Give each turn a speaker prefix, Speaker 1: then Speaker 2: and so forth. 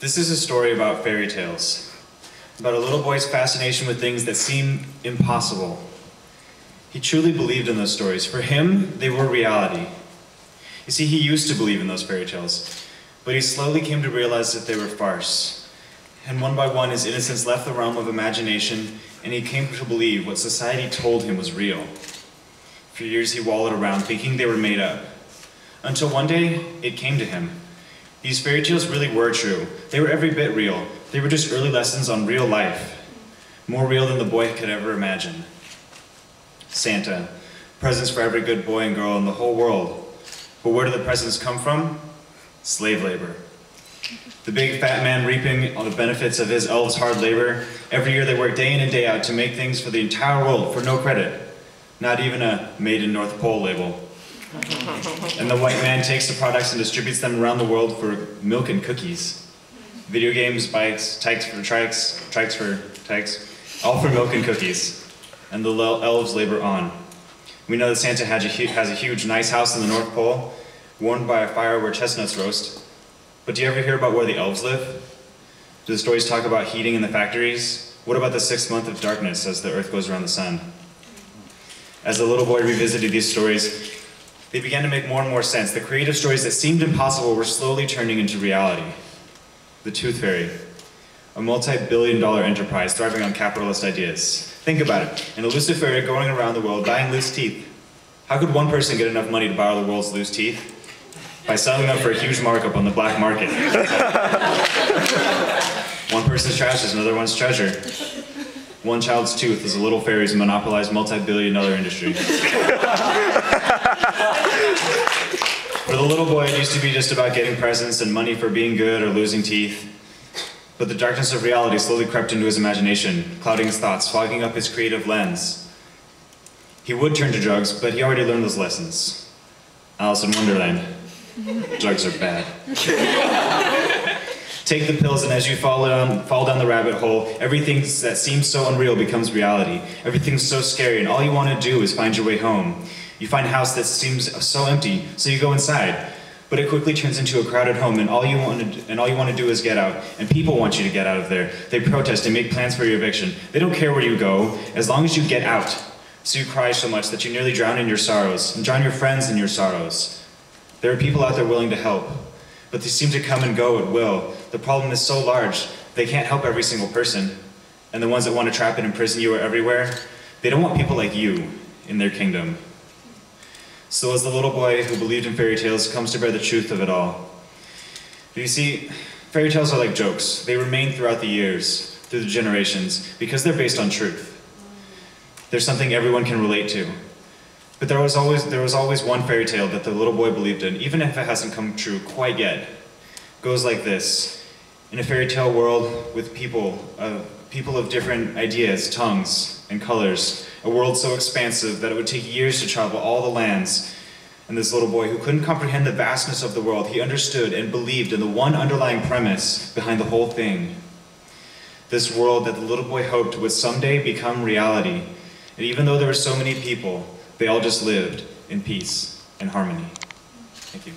Speaker 1: This is a story about fairy tales, about a little boy's fascination with things that seem impossible. He truly believed in those stories. For him, they were reality. You see, he used to believe in those fairy tales, but he slowly came to realize that they were farce. And one by one, his innocence left the realm of imagination, and he came to believe what society told him was real. For years, he wallowed around thinking they were made up, until one day, it came to him. These fairy tales really were true. They were every bit real. They were just early lessons on real life, more real than the boy could ever imagine. Santa, presents for every good boy and girl in the whole world. But where do the presents come from? Slave labor. The big fat man reaping all the benefits of his elves' hard labor. Every year they work day in and day out to make things for the entire world for no credit. Not even a made in North Pole label. And the white man takes the products and distributes them around the world for milk and cookies. Video games, bikes, tikes for trikes for tikes, all for milk and cookies. And the elves labor on. We know that Santa has a huge, nice house in the North Pole, warmed by a fire where chestnuts roast. But do you ever hear about where the elves live? Do the stories talk about heating in the factories? What about the 6th month of darkness as the earth goes around the sun? As the little boy revisited these stories, they began to make more and more sense. The creative stories that seemed impossible were slowly turning into reality. The Tooth Fairy, a multi-billion-dollar enterprise thriving on capitalist ideas. Think about it, an elusive fairy going around the world buying loose teeth. How could one person get enough money to buy all the world's loose teeth? By selling them for a huge markup on the black market. One person's trash is another one's treasure. One child's tooth is a little fairy's monopolized multi-billion-dollar industry. For the little boy, it used to be just about getting presents and money for being good or losing teeth. But the darkness of reality slowly crept into his imagination, clouding his thoughts, fogging up his creative lens. He would turn to drugs, but he already learned those lessons. Alice in Wonderland. Drugs are bad. Take the pills, and as you fall down the rabbit hole, everything that seems so unreal becomes reality. Everything's so scary, and all you want to do is find your way home. You find a house that seems so empty, so you go inside. But it quickly turns into a crowded home, and all you want to do is get out. And people want you to get out of there. They protest and make plans for your eviction. They don't care where you go, as long as you get out. So you cry so much that you nearly drown in your sorrows, and drown your friends in your sorrows. There are people out there willing to help, but they seem to come and go at will. The problem is so large, they can't help every single person. And the ones that want to trap and imprison you are everywhere. They don't want people like you in their kingdom. So as the little boy who believed in fairy tales comes to bear the truth of it all. But you see, fairy tales are like jokes. They remain throughout the years, through the generations, because they're based on truth. They're something everyone can relate to. But there was always one fairy tale that the little boy believed in, even if it hasn't come true quite yet. It goes like this. In a fairy tale world with people of different ideas, tongues, and colors, a world so expansive that it would take years to travel all the lands, and this little boy who couldn't comprehend the vastness of the world, he understood and believed in the one underlying premise behind the whole thing. This world that the little boy hoped would someday become reality. And even though there were so many people, they all just lived in peace and harmony. Thank you.